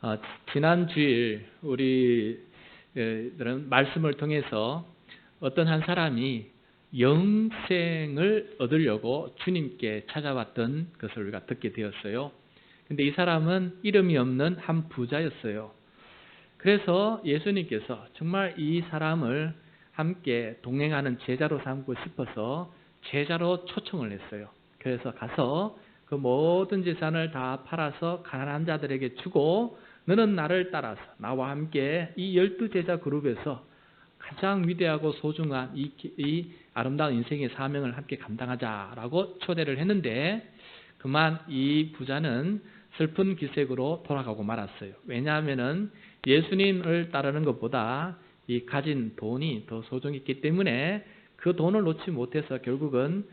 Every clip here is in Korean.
어, 지난 주일 우리들은 말씀을 통해서 어떤 한 사람이 영생을 얻으려고 주님께 찾아왔던 것을 우리가 듣게 되었어요. 근데 이 사람은 이름이 없는 한 부자였어요. 그래서 예수님께서 정말 이 사람을 함께 동행하는 제자로 삼고 싶어서 제자로 초청을 했어요. 그래서 가서 그 모든 재산을 다 팔아서 가난한 자들에게 주고 너는 나를 따라서 나와 함께 이 12제자 그룹에서 가장 위대하고 소중한 이 아름다운 인생의 사명을 함께 감당하자라고 초대를 했는데 그만 이 부자는 슬픈 기색으로 돌아가고 말았어요. 왜냐하면 예수님을 따르는 것보다 이 가진 돈이 더 소중했기 때문에 그 돈을 놓지 못해서 결국은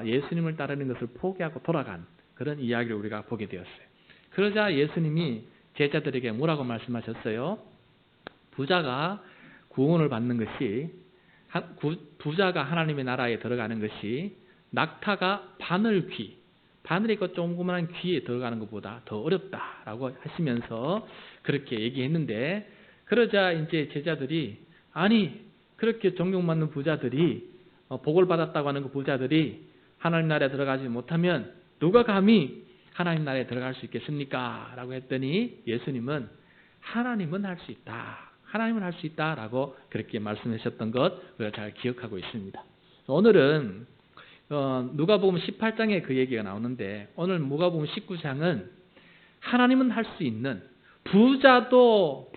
예수님을 따르는 것을 포기하고 돌아간 그런 이야기를 우리가 보게 되었어요. 그러자 예수님이 제자들에게 뭐라고 말씀하셨어요? 부자가 구원을 받는 것이, 부자가 하나님의 나라에 들어가는 것이 낙타가 바늘이 그 조그마한 귀에 들어가는 것보다 더 어렵다라고 하시면서 그렇게 얘기했는데, 그러자 이제 제자들이 아니 그렇게 존경받는 부자들이 복을 받았다고 하는 그 부자들이 하나님 나라에 들어가지 못하면 누가 감히 하나님 나라에 들어갈 수 있겠습니까? 라고 했더니 예수님은 하나님은 할 수 있다. 하나님은 할 수 있다라고 그렇게 말씀하셨던 것 우리가 잘 기억하고 있습니다. 오늘은 누가복음 18장에 그 얘기가 나오는데 오늘 누가복음 19장은 하나님은 할 수 있는 부자도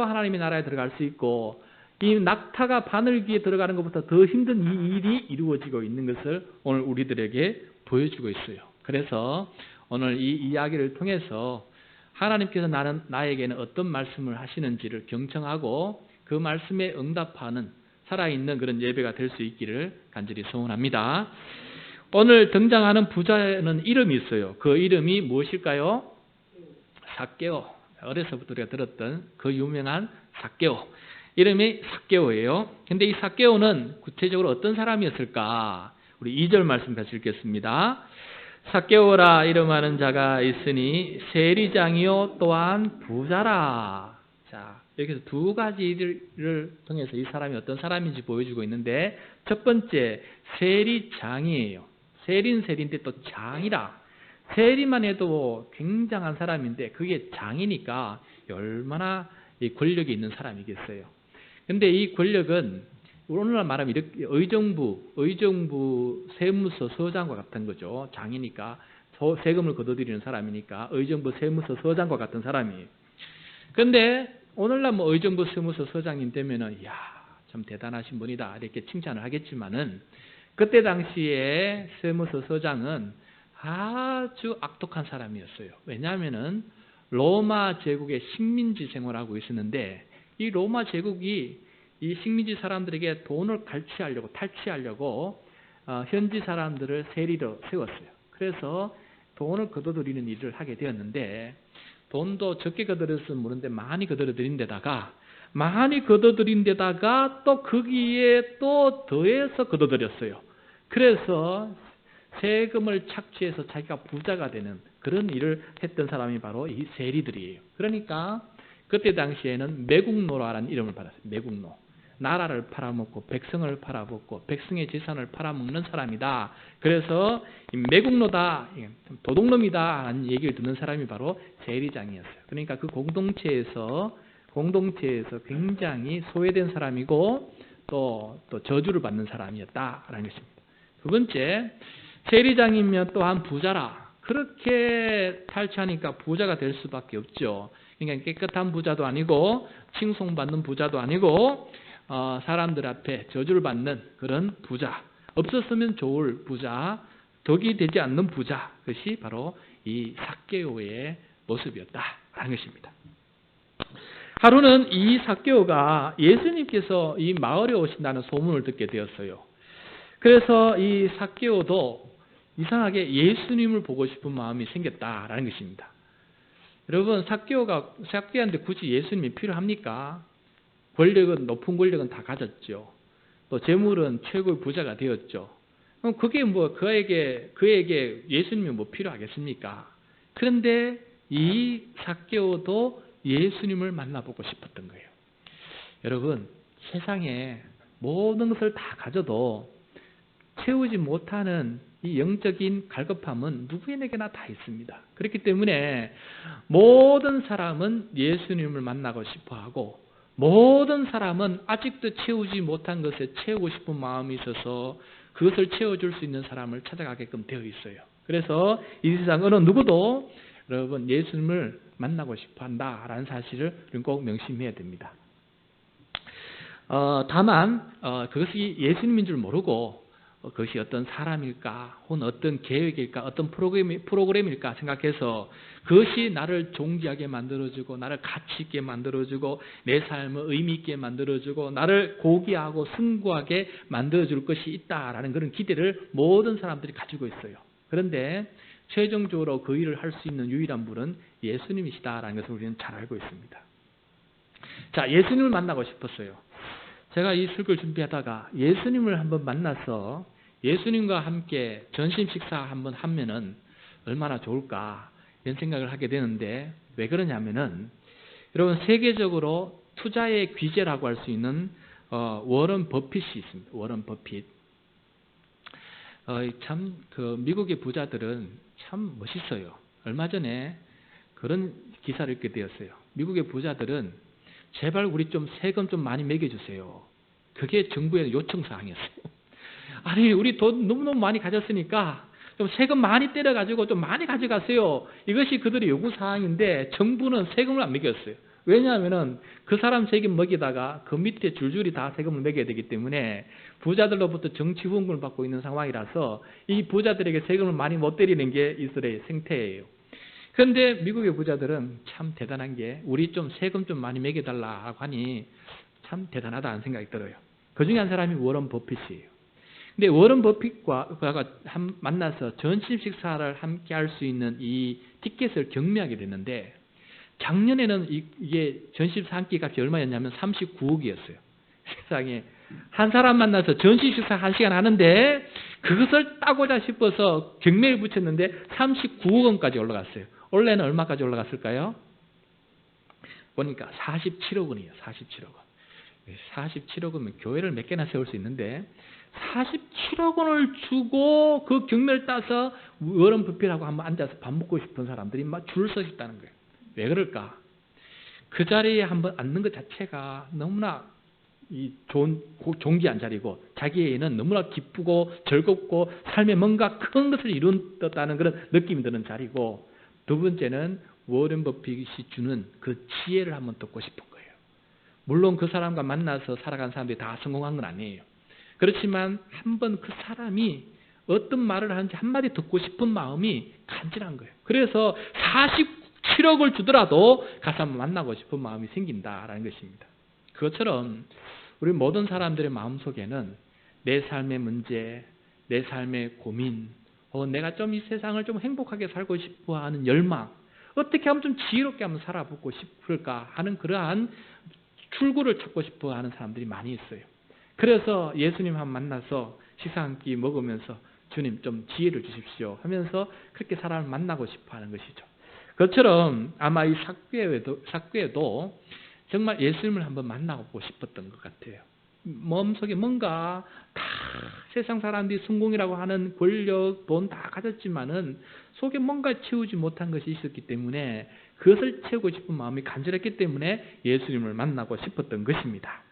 하나님의 나라에 들어갈 수 있고 이 낙타가 바늘 귀에 들어가는 것보다 더 힘든 이 일이 이루어지고 있는 것을 오늘 우리들에게 보여주고 있어요. 그래서 오늘 이 이야기를 통해서 하나님께서 나에게는 어떤 말씀을 하시는지를 경청하고 그 말씀에 응답하는 살아있는 그런 예배가 될 수 있기를 간절히 소원합니다. 오늘 등장하는 부자는 이름이 있어요. 그 이름이 무엇일까요? 삭개오. 어려서부터 우리가 들었던 그 유명한 삭개오. 이름이 삭개오예요. 근데 이 삭개오는 구체적으로 어떤 사람이었을까? 우리 2절 말씀 같이 읽겠습니다. 삭개오라 이름하는 자가 있으니 세리장이요 또한 부자라. 자, 여기서 두 가지를 통해서 이 사람이 어떤 사람인지 보여주고 있는데 첫 번째 세리장이에요. 세리인데 또 장이라. 세리만 해도 굉장한 사람인데 그게 장이니까 얼마나 권력이 있는 사람이겠어요. 근데 이 권력은 오늘날 말하면 이렇게 의정부 세무서 서장과 같은 거죠. 장이니까 세금을 걷어들이는 사람이니까 의정부 세무서 서장과 같은 사람이에요. 그런데 오늘날 의정부 세무서 서장님 되면은 참 대단하신 분이다 이렇게 칭찬을 하겠지만은 그때 당시에 세무서 서장은 아주 악독한 사람이었어요. 왜냐하면은 로마 제국의 식민지 생활하고 있었는데 이 로마 제국이 이 식민지 사람들에게 돈을 탈취하려고 현지 사람들을 세리로 세웠어요. 그래서 돈을 거둬들이는 일을 하게 되었는데 돈도 적게 거둬들였으면 모르는데 많이 거둬들인 데다가 또 거기에 또 더해서 거둬들였어요. 그래서 세금을 착취해서 자기가 부자가 되는 그런 일을 했던 사람이 바로 이 세리들이에요. 그러니까 그때 당시에는 매국노라는 이름을 받았어요. 매국노. 나라를 팔아먹고 백성을 팔아먹고 백성의 재산을 팔아먹는 사람이다. 그래서 매국노다, 도둑놈이다 하는 얘기를 듣는 사람이 바로 세리장이었어요. 그러니까 그 공동체에서 굉장히 소외된 사람이고 또 저주를 받는 사람이었다라는 것입니다. 두 번째, 세리장이면 또한 부자라. 그렇게 탈취하니까 부자가 될 수밖에 없죠. 그러니까 깨끗한 부자도 아니고 칭송받는 부자도 아니고 사람들 앞에 저주를 받는 그런 부자, 없었으면 좋을 부자, 덕이 되지 않는 부자, 그것이 바로 이 삭개오의 모습이었다라는 것입니다. 하루는 이 삭개오가 예수님께서 이 마을에 오신다는 소문을 듣게 되었어요. 그래서 이 삭개오도 이상하게 예수님을 보고 싶은 마음이 생겼다라는 것입니다. 여러분, 삭개오한테 굳이 예수님이 필요합니까? 높은 권력은 다 가졌죠. 또 재물은 최고의 부자가 되었죠. 그럼 그게 그에게 예수님이 필요하겠습니까? 그런데 이 삭개오도 예수님을 만나보고 싶었던 거예요. 여러분, 세상에 모든 것을 다 가져도 채우지 못하는 이 영적인 갈급함은 누구에게나 다 있습니다. 그렇기 때문에 모든 사람은 예수님을 만나고 싶어하고 모든 사람은 아직도 채우지 못한 것에 채우고 싶은 마음이 있어서 그것을 채워줄 수 있는 사람을 찾아가게끔 되어 있어요. 그래서 이 세상 어느 누구도 여러분 예수님을 만나고 싶어한다라는 사실을 꼭 명심해야 됩니다. 다만 그것이 예수님인 줄 모르고 그것이 어떤 사람일까 혹은 어떤 계획일까 어떤 프로그램일까 생각해서 그것이 나를 존귀하게 만들어주고 나를 가치 있게 만들어주고 내 삶을 의미 있게 만들어주고 나를 고귀하고 승부하게 만들어줄 것이 있다라는 그런 기대를 모든 사람들이 가지고 있어요. 그런데 최종적으로 그 일을 할 수 있는 유일한 분은 예수님이시다라는 것을 우리는 잘 알고 있습니다. 자, 예수님을 만나고 싶었어요. 제가 이 설교를 준비하다가 예수님을 한번 만나서 예수님과 함께 전심 식사 한번 하면은 얼마나 좋을까 이런 생각을 하게 되는데 왜 그러냐면은 여러분 세계적으로 투자의 귀재라고 할 수 있는 워런 버핏이 있습니다. 워런 버핏. 참 그 미국의 부자들은 참 멋있어요. 얼마 전에 그런 기사를 읽게 되었어요. 미국의 부자들은 제발 우리 좀 세금 좀 많이 매겨주세요. 그게 정부의 요청사항이었어요. 아니 우리 돈 너무너무 많이 가졌으니까 좀 세금 많이 때려가지고 좀 많이 가져가세요. 이것이 그들의 요구사항인데 정부는 세금을 안 매겼어요. 왜냐하면 그 사람 세금 먹이다가 그 밑에 줄줄이 다 세금을 매겨야 되기 때문에 부자들로부터 정치 후원금을 받고 있는 상황이라서 이 부자들에게 세금을 많이 못 때리는 게 이스라엘의 생태예요. 그런데 미국의 부자들은 참 대단한 게 우리 좀 세금 좀 많이 매겨달라고 하니 참 대단하다는 생각이 들어요. 그 중에 한 사람이 워런 버핏이에요. 근데 워런 버핏과 만나서 전심 식사를 함께 할 수 있는 이 티켓을 경매하게 됐는데 작년에는 이게 전심 한 끼 값이 얼마였냐면 39억이었어요. 세상에 한 사람 만나서 전심 식사 1시간 하는데 그것을 따고자 싶어서 경매를 붙였는데 39억 원까지 올라갔어요. 원래는 얼마까지 올라갔을까요? 보니까 47억 원이에요. 47억 원. 47억 원이면 교회를 몇 개나 세울 수 있는데 47억 원을 주고 그 경매를 따서 워런 버핏하고 한번 앉아서 밥 먹고 싶은 사람들이 막 줄 서 있다는 거예요. 왜 그럴까? 그 자리에 한번 앉는 것 자체가 너무나 좋은 존귀한 자리고 자기에는 너무나 기쁘고 즐겁고 삶에 뭔가 큰 것을 이룬다는 그런 느낌이 드는 자리고 두 번째는 워런 버핏이 주는 그 지혜를 한번 듣고 싶은 거예요. 물론 그 사람과 만나서 살아간 사람들이 다 성공한 건 아니에요. 그렇지만 한번 그 사람이 어떤 말을 하는지 한마디 듣고 싶은 마음이 간절한 거예요. 그래서 47억을 주더라도 가서 한번 만나고 싶은 마음이 생긴다라는 것입니다. 그것처럼 우리 모든 사람들의 마음속에는 내 삶의 문제, 내 삶의 고민, 내가 좀 이 세상을 좀 행복하게 살고 싶어 하는 열망, 어떻게 하면 좀 지혜롭게 한번 살아보고 싶을까 하는 그러한 출구를 찾고 싶어 하는 사람들이 많이 있어요. 그래서 예수님 한번 만나서 식사 한 끼 먹으면서 주님 좀 지혜를 주십시오 하면서 그렇게 사람을 만나고 싶어 하는 것이죠. 그것처럼 아마 이 삭개도 정말 예수님을 한번 만나고 싶었던 것 같아요. 마음속에 뭔가 다 세상 사람들이 성공이라고 하는 권력, 돈 다 가졌지만은 속에 뭔가 채우지 못한 것이 있었기 때문에 그것을 채우고 싶은 마음이 간절했기 때문에 예수님을 만나고 싶었던 것입니다.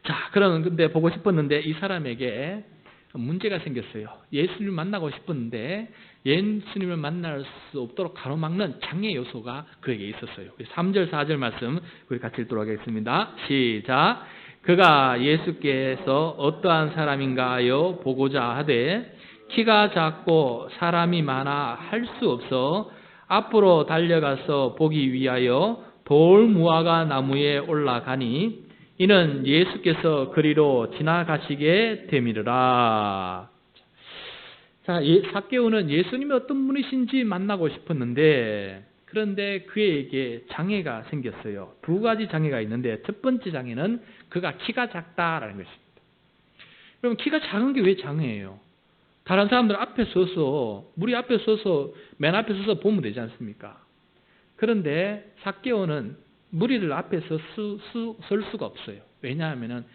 자, 그런데 보고 싶었는데 이 사람에게 문제가 생겼어요. 예수님을 만나고 싶었는데 예수님을 만날 수 없도록 가로막는 장애 요소가 그에게 있었어요. 3절 4절 말씀 우리 같이 읽도록 하겠습니다. 시작. 그가 예수께서 어떠한 사람인가 하여 보고자 하되 키가 작고 사람이 많아 할 수 없어 앞으로 달려가서 보기 위하여 돌 무화과 나무에 올라가니 이는 예수께서 그리로 지나가시게 되미르라. 자, 삭개오는 예수님이 어떤 분이신지 만나고 싶었는데 그런데 그에게 장애가 생겼어요. 두 가지 장애가 있는데 첫 번째 장애는 그가 키가 작다라는 것입니다. 그럼 키가 작은 게 왜 장애예요? 다른 사람들 앞에 서서 무리 앞에 서서 맨 앞에 서서 보면 되지 않습니까? 그런데 삭개오는 무리들 앞에서 설 수가 없어요. 왜냐하면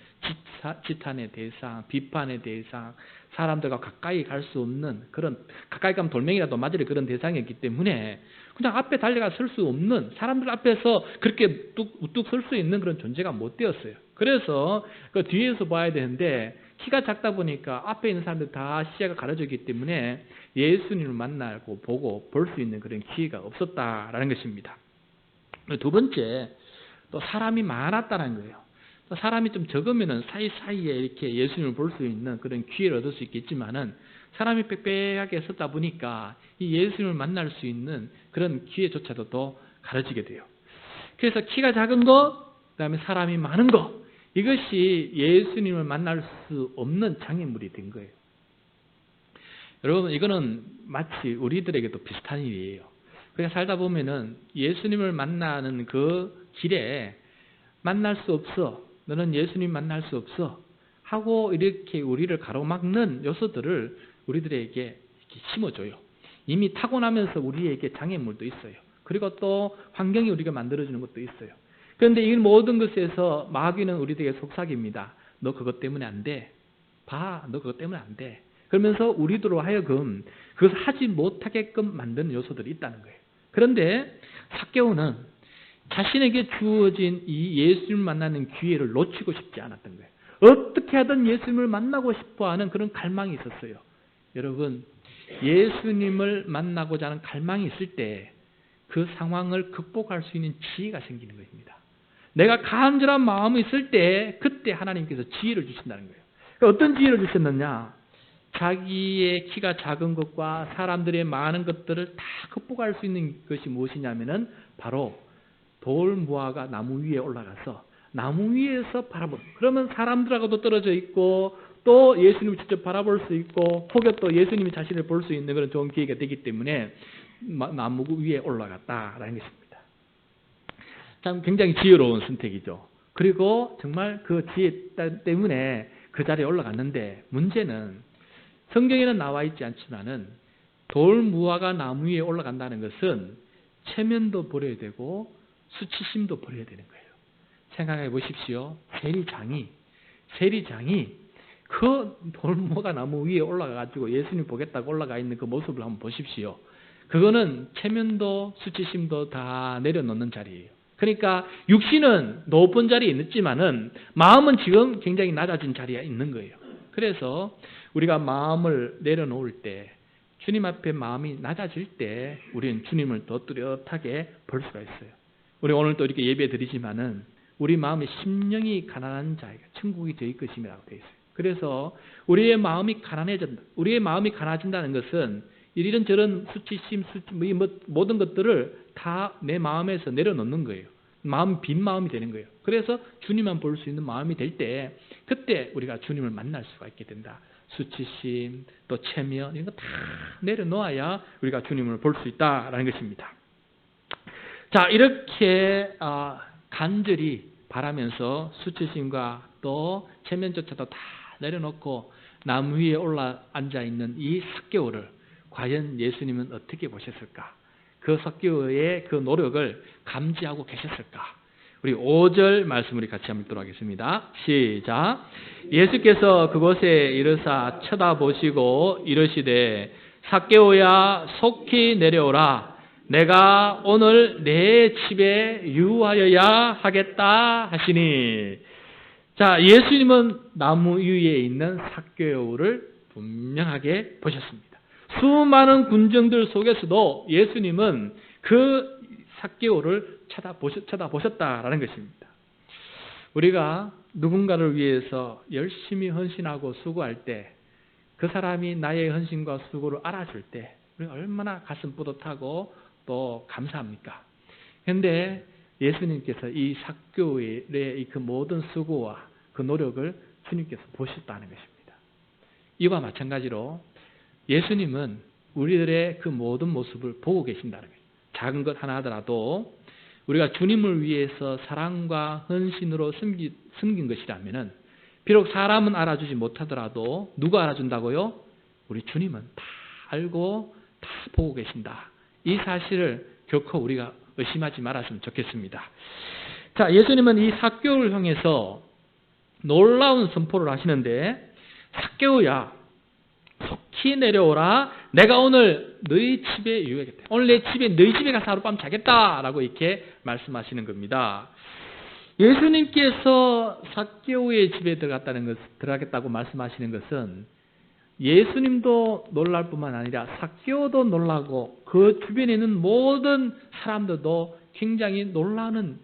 지탄의 대상, 비판의 대상, 사람들과 가까이 갈 수 없는 그런, 가까이 가면 돌멩이라도 맞을 그런 대상이었기 때문에 그냥 앞에 달려가 설 수 없는, 사람들 앞에서 그렇게 우뚝 설 수 있는 그런 존재가 못 되었어요. 그래서 그 뒤에서 봐야 되는데 키가 작다 보니까 앞에 있는 사람들 다 시야가 가려졌기 때문에 예수님을 만나고 보고 볼 수 있는 그런 기회가 없었다라는 것입니다. 두 번째, 또 사람이 많았다는 거예요. 또 사람이 좀 적으면은 사이사이에 이렇게 예수님을 볼 수 있는 그런 기회를 얻을 수 있겠지만은 사람이 빽빽하게 섰다 보니까 이 예수님을 만날 수 있는 그런 기회조차도 또 가려지게 돼요. 그래서 키가 작은 것, 그다음에 사람이 많은 것, 이것이 예수님을 만날 수 없는 장애물이 된 거예요. 여러분, 이거는 마치 우리들에게도 비슷한 일이에요. 그러니까 살다 보면은 예수님을 만나는 그 길에 만날 수 없어, 너는 예수님 만날 수 없어 하고 이렇게 우리를 가로막는 요소들을 우리들에게 이렇게 심어줘요. 이미 타고나면서 우리에게 장애물도 있어요. 그리고 또 환경이 우리가 만들어주는 것도 있어요. 그런데 이 모든 것에서 마귀는 우리들에게 속삭입니다. 너 그것 때문에 안 돼. 봐, 너 그것 때문에 안 돼. 그러면서 우리들로 하여금 그것을 하지 못하게끔 만드는 요소들이 있다는 거예요. 그런데 삭개오는 자신에게 주어진 이 예수님을 만나는 기회를 놓치고 싶지 않았던 거예요. 어떻게 하든 예수님을 만나고 싶어하는 그런 갈망이 있었어요. 여러분, 예수님을 만나고자 하는 갈망이 있을 때 그 상황을 극복할 수 있는 지혜가 생기는 것입니다. 내가 간절한 마음이 있을 때 그때 하나님께서 지혜를 주신다는 거예요. 어떤 지혜를 주셨느냐? 자기의 키가 작은 것과 사람들의 많은 것들을 다 극복할 수 있는 것이 무엇이냐면은 바로 돌무화과 나무 위에 올라가서 나무 위에서 바라보는, 그러면 사람들하고도 떨어져 있고 또 예수님을 직접 바라볼 수 있고 혹여 또 예수님이 자신을 볼 수 있는 그런 좋은 기회가 되기 때문에 나무 위에 올라갔다라는 것입니다. 참 굉장히 지혜로운 선택이죠. 그리고 정말 그 지혜 때문에 그 자리에 올라갔는데, 문제는 성경에는 나와 있지 않지만은 돌무화과 나무 위에 올라간다는 것은 체면도 버려야 되고 수치심도 버려야 되는 거예요. 생각해 보십시오. 세리장이 그 돌무화과 나무 위에 올라가가지고 예수님 보겠다고 올라가 있는 그 모습을 한번 보십시오. 그거는 체면도 수치심도 다 내려놓는 자리예요. 그러니까 육신은 높은 자리에 있지만은 마음은 지금 굉장히 낮아진 자리에 있는 거예요. 그래서 우리가 마음을 내려놓을 때, 주님 앞에 마음이 낮아질 때 우리는 주님을 더 뚜렷하게 볼 수가 있어요. 우리 오늘 또 이렇게 예배 드리지만은 우리 마음의 심령이 가난한 자에게 천국이 저희 것임이라고 되어 있어요. 그래서 우리의 마음이 가난해진다. 우리의 마음이 가난해진다는 것은 이런저런 수치심, 모든 것들을 다 내 마음에서 내려놓는 거예요. 빈 마음이 되는 거예요. 그래서 주님만 볼 수 있는 마음이 될 때, 그때 우리가 주님을 만날 수가 있게 된다. 수치심, 또 체면, 이런 거 다 내려놓아야 우리가 주님을 볼 수 있다라는 것입니다. 자, 이렇게 간절히 바라면서 수치심과 또 체면조차도 다 내려놓고 나무 위에 올라 앉아 있는 이 삭개오를 과연 예수님은 어떻게 보셨을까? 그 삭개오의 그 노력을 감지하고 계셨을까? 우리 5절 말씀 우리 같이 한번 읽도록 하겠습니다. 시작. 예수께서 그곳에 이르사 쳐다보시고 이르시되 삭개오야 속히 내려오라. 내가 오늘 내 집에 유하여야 하겠다 하시니. 자, 예수님은 나무 위에 있는 삭개오를 분명하게 보셨습니다. 수많은 군정들 속에서도 예수님은 그 삭개오를 쳐다보셨다라는 것입니다. 우리가 누군가를 위해서 열심히 헌신하고 수고할 때, 그 사람이 나의 헌신과 수고를 알아줄 때 우리가 얼마나 가슴 뿌듯하고 또 감사합니까? 그런데 예수님께서 이 삭개오의 그 모든 수고와 그 노력을 주님께서 보셨다는 것입니다. 이와 마찬가지로 예수님은 우리들의 그 모든 모습을 보고 계신다는 거예요. 작은 것 하나 하더라도 우리가 주님을 위해서 사랑과 헌신으로 섬긴 것이라면은, 비록 사람은 알아주지 못하더라도 누가 알아준다고요? 우리 주님은 다 알고 다 보고 계신다. 이 사실을 결코 우리가 의심하지 말았으면 좋겠습니다. 자, 예수님은 이 삭개오를 향해서 놀라운 선포를 하시는데, 삭개오야, 속히 내려오라. 내가 오늘 너희 집에 유하겠다. 오늘 내 집에 너희 집에 가서 하룻밤 자겠다라고 이렇게 말씀하시는 겁니다. 예수님께서 삭개오의 집에 들어가겠다고 말씀하시는 것은 예수님도 놀랄 뿐만 아니라 삭개오도 놀라고 그 주변에 있는 모든 사람들도 굉장히 놀라는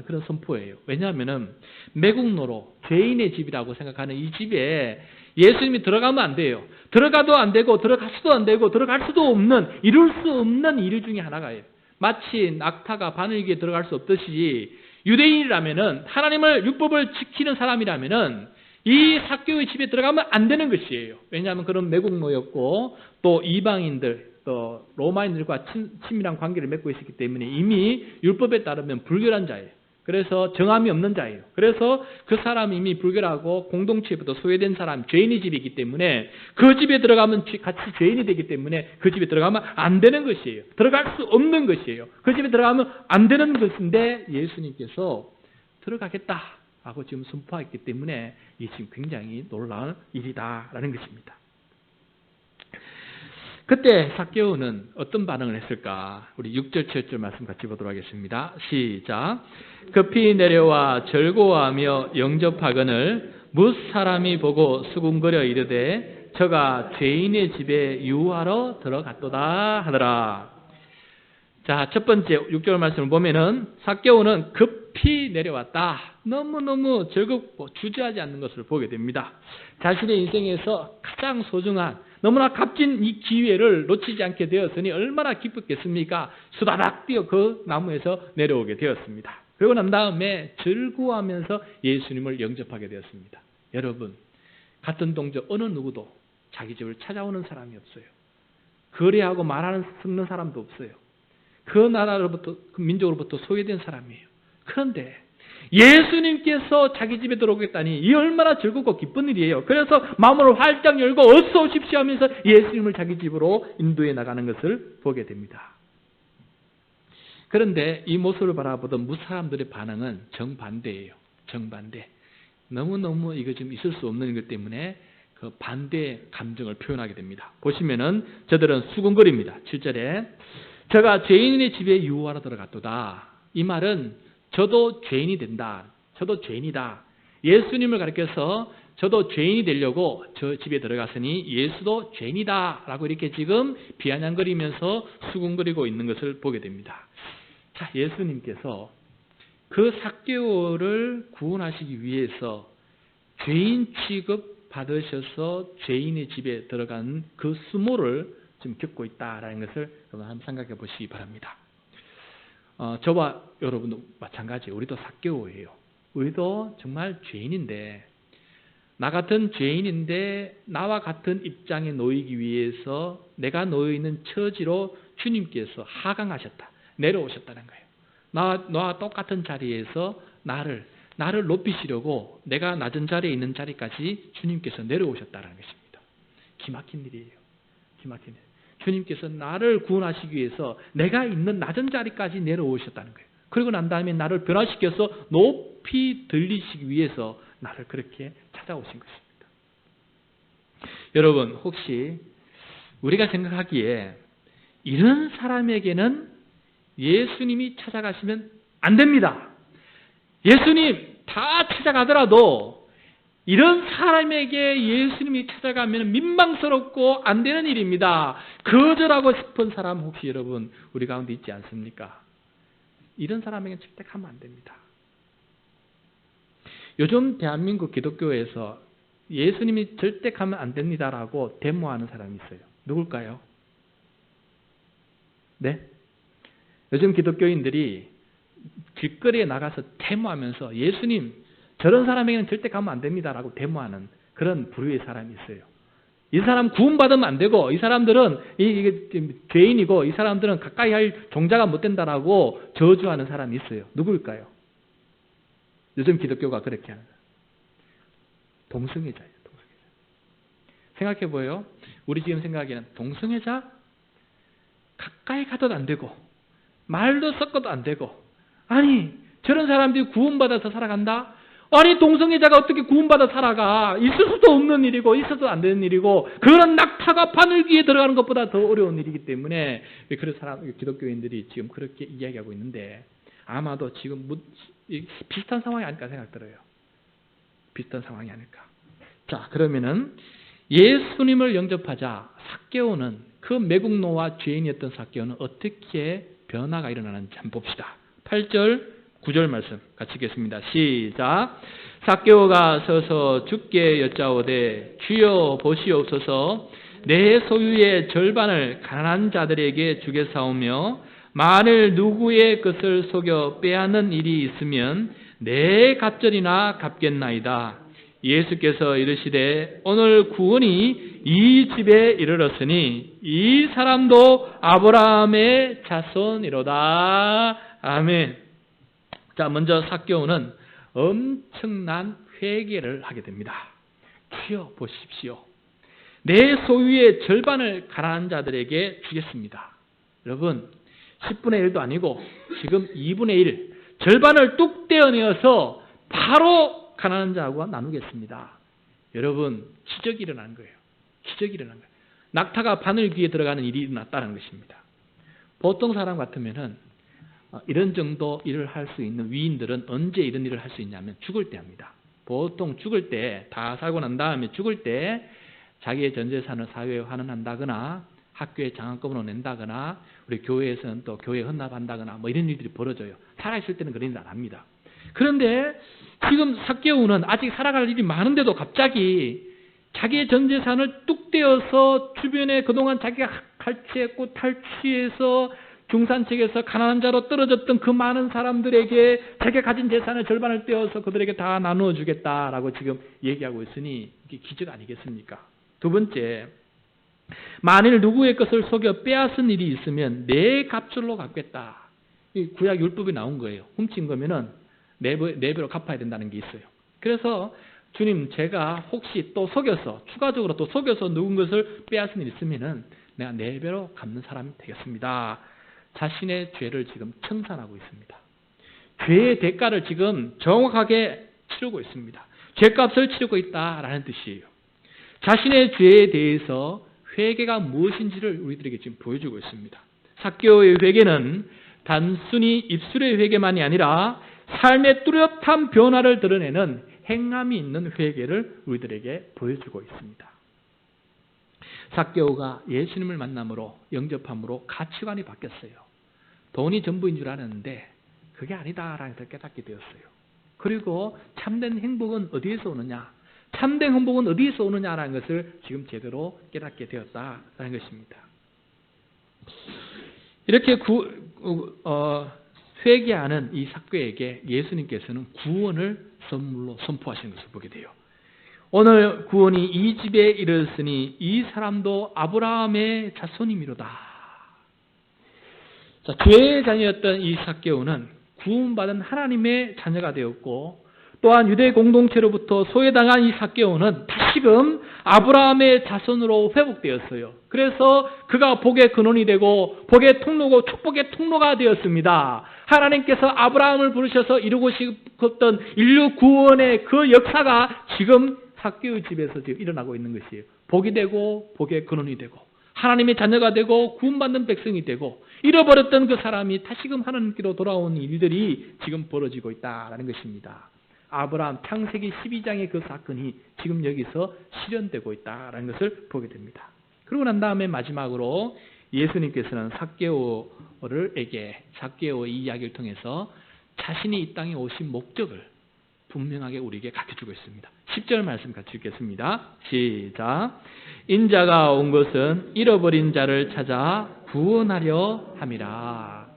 그런 선포예요. 왜냐하면 매국노로 죄인의 집이라고 생각하는 이 집에 예수님이 들어가면 안 돼요. 들어가도 안 되고 들어갈 수도 안 되고 들어갈 수도 없는, 이룰 수 없는 일 중에 하나가요. 마치 낙타가 바늘기에 들어갈 수 없듯이 유대인이라면은, 하나님을 율법을 지키는 사람이라면은 이 삭개오의 집에 들어가면 안 되는 것이에요. 왜냐하면 그런 매국노였고 또 이방인들, 또 로마인들과 친밀한 관계를 맺고 있었기 때문에 이미 율법에 따르면 불결한 자예요. 그래서 정함이 없는 자예요. 그래서 그 사람이 이미 불결하고 공동체부터 소외된 사람, 죄인의 집이기 때문에 그 집에 들어가면 같이 죄인이 되기 때문에 그 집에 들어가면 안 되는 것이에요. 들어갈 수 없는 것이에요. 그 집에 들어가면 안 되는 것인데 예수님께서 들어가겠다라고 지금 선포했기 때문에 이 지금 굉장히 놀라운 일이다라는 것입니다. 그때 삭개오는 어떤 반응을 했을까? 우리 6절, 7절 말씀 같이 보도록 하겠습니다. 시작. 급히 내려와 절고하며 영접하거늘 뭇 사람이 보고 수군거려 이르되 저가 죄인의 집에 유하러 들어갔도다 하더라. 자, 첫 번째 6절 말씀을 보면은 삭개오는 급히 내려왔다. 너무너무 즐겁고 주저하지 않는 것을 보게 됩니다. 자신의 인생에서 가장 소중한, 너무나 값진 이 기회를 놓치지 않게 되었으니 얼마나 기뻤겠습니까? 수다닥 뛰어 그 나무에서 내려오게 되었습니다. 그리고 난 다음에 즐거워하면서 예수님을 영접하게 되었습니다. 여러분, 같은 동족 어느 누구도 자기 집을 찾아오는 사람이 없어요. 거래하고 말하는 섞는 사람도 없어요. 그 나라로부터, 그 민족으로부터 소외된 사람이에요. 그런데 예수님께서 자기 집에 들어오겠다니 이 얼마나 즐겁고 기쁜 일이에요. 그래서 마음을 활짝 열고 어서 오십시오 하면서 예수님을 자기 집으로 인도해 나가는 것을 보게 됩니다. 그런데 이 모습을 바라보던 무사람들의 반응은 정반대예요. 정반대. 너무너무 이거 좀 있을 수 없는 것 때문에 그 반대의 감정을 표현하게 됩니다. 보시면은 저들은 수군거립니다. 7절에 저가 죄인의 집에 유하러 들어갔도다. 이 말은 저도 죄인이 된다. 저도 죄인이다. 예수님을 가리켜서 저도 죄인이 되려고 저 집에 들어갔으니 예수도 죄인이다. 라고 이렇게 지금 비아냥거리면서 수군거리고 있는 것을 보게 됩니다. 자, 예수님께서 그 삭개오를 구원하시기 위해서 죄인 취급 받으셔서 죄인의 집에 들어간 그 수모를 지금 겪고 있다라는 것을 한번 생각해 보시기 바랍니다. 저와 여러분도 마찬가지예요. 우리도 삭개오예요. 우리도 정말 죄인인데, 나 같은 죄인인데 나와 같은 입장에 놓이기 위해서 내가 놓여 있는 처지로 주님께서 하강하셨다. 내려오셨다는 거예요. 나와 똑같은 자리에서 나를 높이시려고 내가 낮은 자리에 있는 자리까지 주님께서 내려오셨다는 것입니다. 기막힌 일이에요. 기막힌 일. 주님께서 나를 구원하시기 위해서 내가 있는 낮은 자리까지 내려오셨다는 거예요. 그리고 난 다음에 나를 변화시켜서 높이 들리시기 위해서 나를 그렇게 찾아오신 것입니다. 여러분, 혹시 우리가 생각하기에 이런 사람에게는 예수님이 찾아가시면 안 됩니다. 예수님 다 찾아가더라도 이런 사람에게 예수님이 찾아가면 민망스럽고 안 되는 일입니다. 거절하고 싶은 사람 혹시 여러분 우리 가운데 있지 않습니까? 이런 사람에게 절대 가면 안 됩니다. 요즘 대한민국 기독교에서 예수님이 절대 가면 안 됩니다라고 데모하는 사람이 있어요. 누굴까요? 네? 요즘 기독교인들이 길거리에 나가서 데모하면서 예수님 저런 사람에게는 절대 가면 안 됩니다라고 데모하는 그런 부류의 사람이 있어요. 이 사람 구원받으면 안 되고 이 사람들은 이게 죄인이고 이 사람들은 가까이 할 종자가 못 된다라고 저주하는 사람이 있어요. 누구일까요? 요즘 기독교가 그렇게 하는 사람. 동성애자예요. 동성애자. 생각해보여요. 우리 지금 생각에는 동성애자? 가까이 가도 안 되고 말도 섞어도 안 되고, 아니 저런 사람들이 구원받아서 살아간다? 아니 동성애자가 어떻게 구원받아 살아가? 있을 수도 없는 일이고 있어도 안 되는 일이고, 그런 낙타가 바늘귀에 들어가는 것보다 더 어려운 일이기 때문에 그런 사람, 기독교인들이 지금 그렇게 이야기하고 있는데, 아마도 지금 비슷한 상황이 아닐까 생각 들어요. 비슷한 상황이 아닐까. 자, 그러면은 예수님을 영접하자 삭개오는, 그 매국노와 죄인이었던 삭개오는 어떻게 변화가 일어나는지 한번 봅시다. 8절 9절 말씀 같이 읽겠습니다. 시작. 삭개오가 서서 주께 여짜오되 주여 보시옵소서, 내 소유의 절반을 가난한 자들에게 주겠사오며 만일 누구의 것을 속여 빼앗는 일이 있으면 내 갑절이나 갚겠나이다. 예수께서 이르시되 오늘 구원이 이 집에 이르렀으니 이 사람도 아브라함의 자손이로다. 아멘. 자, 먼저 삭개오는 엄청난 회개를 하게 됩니다. 주여 보십시오. 내 소유의 절반을 가난한 자들에게 주겠습니다. 여러분, 10분의 1도 아니고 지금 2분의 1, 절반을 뚝 떼어내어서 바로 가난한 자하고 나누겠습니다. 여러분, 기적이 일어난 거예요. 기적이 일어난 거예요. 낙타가 바늘귀에 들어가는 일이 일어났다는 것입니다. 보통 사람 같으면은 이런 정도 일을 할 수 있는 위인들은 언제 이런 일을 할 수 있냐면 죽을 때 합니다. 보통 죽을 때, 다 살고 난 다음에 죽을 때 자기의 전 재산을 사회에 환원한다거나 학교에 장학금으로 낸다거나 우리 교회에서는 또 교회 헌납한다거나 뭐 이런 일들이 벌어져요. 살아있을 때는 그런 일 안 합니다. 그런데 지금 삭개오는 아직 살아갈 일이 많은데도 갑자기 자기의 전 재산을 뚝 떼어서 주변에 그동안 자기가 칼취했고 탈취해서 중산층에서 가난한 자로 떨어졌던 그 많은 사람들에게 자기가 가진 재산의 절반을 떼어서 그들에게 다 나누어 주겠다라고 지금 얘기하고 있으니 이게 기적 아니겠습니까? 두 번째, 만일 누구의 것을 속여 빼앗은 일이 있으면 내 갑절로 갚겠다. 이 구약 율법이 나온 거예요. 훔친 거면은 네 배로 갚아야 된다는 게 있어요. 그래서 주님, 제가 혹시 또 속여서, 추가적으로 또 속여서 누군 것을 빼앗은 일이 있으면은 내가 4배로 갚는 사람이 되겠습니다. 자신의 죄를 지금 청산하고 있습니다. 죄의 대가를 지금 정확하게 치르고 있습니다. 죄값을 치르고 있다라는 뜻이에요. 자신의 죄에 대해서 회개가 무엇인지를 우리들에게 지금 보여주고 있습니다. 삭개오의 회개는 단순히 입술의 회개만이 아니라 삶의 뚜렷한 변화를 드러내는 행함이 있는 회개를 우리들에게 보여주고 있습니다. 삭개오가 예수님을 만남으로, 영접함으로 가치관이 바뀌었어요. 돈이 전부인 줄 알았는데 그게 아니다라는 것을 깨닫게 되었어요. 그리고 참된 행복은 어디에서 오느냐, 참된 행복은 어디에서 오느냐라는 것을 지금 제대로 깨닫게 되었다라는 것입니다. 이렇게 회개하는 이 삭개오에게 예수님께서는 구원을 선물로 선포하시는 것을 보게 돼요. 오늘 구원이 이 집에 이르렀으니 이 사람도 아브라함의 자손이미로다. 자, 죄의 자녀였던 이 삭개오는 구원받은 하나님의 자녀가 되었고, 또한 유대 공동체로부터 소외당한 이 삭개오는 다시금 아브라함의 자손으로 회복되었어요. 그래서 그가 복의 근원이 되고 복의 통로고 축복의 통로가 되었습니다. 하나님께서 아브라함을 부르셔서 이루고 싶었던 인류 구원의 그 역사가 지금 삭개오의 집에서 지금 일어나고 있는 것이에요. 복이 되고 복의 근원이 되고 하나님의 자녀가 되고 구원받는 백성이 되고 잃어버렸던 그 사람이 다시금 하나님께로 돌아온 일들이 지금 벌어지고 있다는 것입니다. 아브라함 창세기 12장의 그 사건이 지금 여기서 실현되고 있다는 것을 보게 됩니다. 그러고 난 다음에 마지막으로 예수님께서는 삭개오의 이야기를 통해서 자신이 이 땅에 오신 목적을 분명하게 우리에게 가르쳐주고 있습니다. 10절 말씀 같이 읽겠습니다. 시작. 인자가 온 것은 잃어버린 자를 찾아 구원하려 함이라.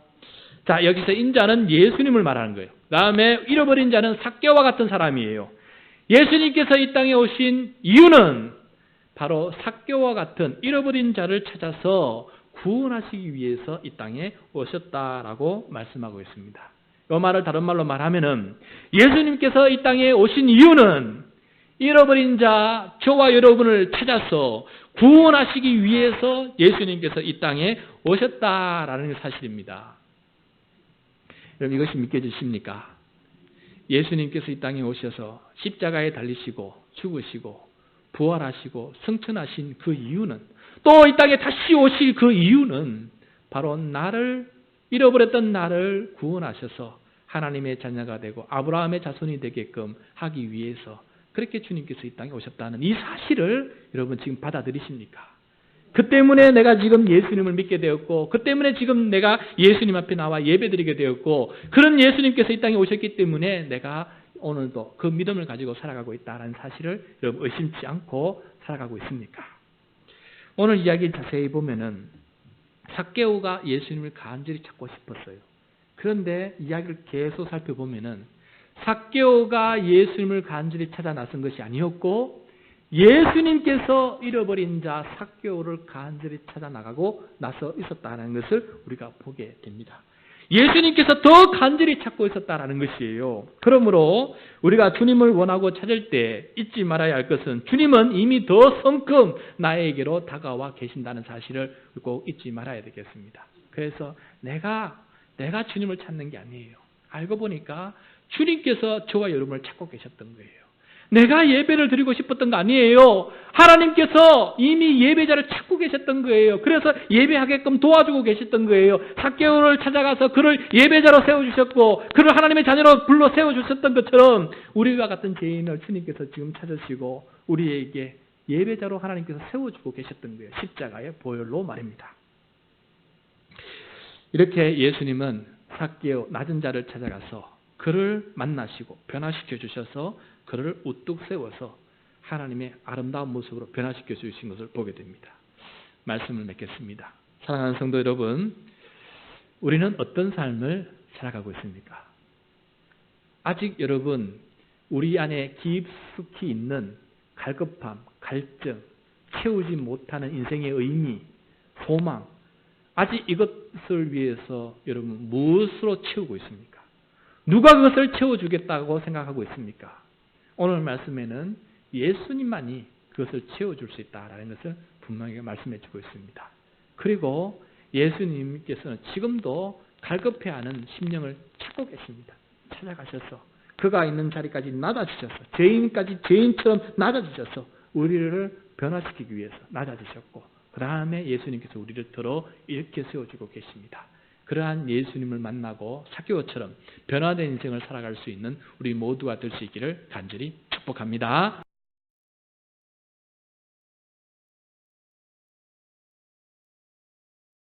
자, 여기서 인자는 예수님을 말하는 거예요. 그 다음에 잃어버린 자는 삭개오와 같은 사람이에요. 예수님께서 이 땅에 오신 이유는 바로 삭개오와 같은 잃어버린 자를 찾아서 구원하시기 위해서 이 땅에 오셨다라고 말씀하고 있습니다. 이 말을 다른 말로 말하면은 예수님께서 이 땅에 오신 이유는 잃어버린 자, 저와 여러분을 찾아서 구원하시기 위해서 예수님께서 이 땅에 오셨다라는 사실입니다. 여러분 이것이 믿겨지십니까? 예수님께서 이 땅에 오셔서 십자가에 달리시고 죽으시고 부활하시고 승천하신 그 이유는, 또 이 땅에 다시 오실 그 이유는 바로 나를, 잃어버렸던 나를 구원하셔서 하나님의 자녀가 되고 아브라함의 자손이 되게끔 하기 위해서 그렇게 주님께서 이 땅에 오셨다는 이 사실을 여러분 지금 받아들이십니까? 그 때문에 내가 지금 예수님을 믿게 되었고, 그 때문에 지금 내가 예수님 앞에 나와 예배드리게 되었고, 그런 예수님께서 이 땅에 오셨기 때문에 내가 오늘도 그 믿음을 가지고 살아가고 있다는 사실을 여러분 의심치 않고 살아가고 있습니까? 오늘 이야기 자세히 보면은 삭개오가 예수님을 간절히 찾고 싶었어요. 그런데 이야기를 계속 살펴보면은 삭개오가 예수님을 간절히 찾아 나선 것이 아니었고, 예수님께서 잃어버린 자 삭개오를 간절히 찾아 나가고 나서 있었다는 것을 우리가 보게 됩니다. 예수님께서 더 간절히 찾고 있었다는 것이에요. 그러므로 우리가 주님을 원하고 찾을 때 잊지 말아야 할 것은, 주님은 이미 더 성큼 나에게로 다가와 계신다는 사실을 꼭 잊지 말아야 되겠습니다. 그래서 내가 주님을 찾는 게 아니에요. 알고 보니까 주님께서 저와 여러분을 찾고 계셨던 거예요. 내가 예배를 드리고 싶었던 거 아니에요. 하나님께서 이미 예배자를 찾고 계셨던 거예요. 그래서 예배하게끔 도와주고 계셨던 거예요. 삭개오를 찾아가서 그를 예배자로 세워주셨고, 그를 하나님의 자녀로 불러 세워주셨던 것처럼 우리와 같은 죄인을 주님께서 지금 찾으시고 우리에게 예배자로 하나님께서 세워주고 계셨던 거예요. 십자가의 보혈로 말입니다. 이렇게 예수님은 삭개오 낮은 자를 찾아가서 그를 만나시고 변화시켜 주셔서 그를 우뚝 세워서 하나님의 아름다운 모습으로 변화시켜 주신 것을 보게 됩니다. 말씀을 맺겠습니다. 사랑하는 성도 여러분, 우리는 어떤 삶을 살아가고 있습니까? 아직 여러분 우리 안에 깊숙이 있는 갈급함, 갈증, 채우지 못하는 인생의 의미, 소망, 아직 이것을 위해서 여러분 무엇으로 채우고 있습니까? 누가 그것을 채워주겠다고 생각하고 있습니까? 오늘 말씀에는 예수님만이 그것을 채워줄 수 있다는 것을 분명히 말씀해 주고 있습니다. 그리고 예수님께서는 지금도 갈급해하는 심령을 찾고 계십니다. 찾아가셔서 그가 있는 자리까지 낮아지셔서 죄인까지 죄인처럼 낮아지셔서 우리를 변화시키기 위해서 낮아지셨고, 그 다음에 예수님께서 우리를 들어 이렇게 세워주고 계십니다. 그러한 예수님을 만나고 삭개오처럼 변화된 인생을 살아갈 수 있는 우리 모두가 될 수 있기를 간절히 축복합니다.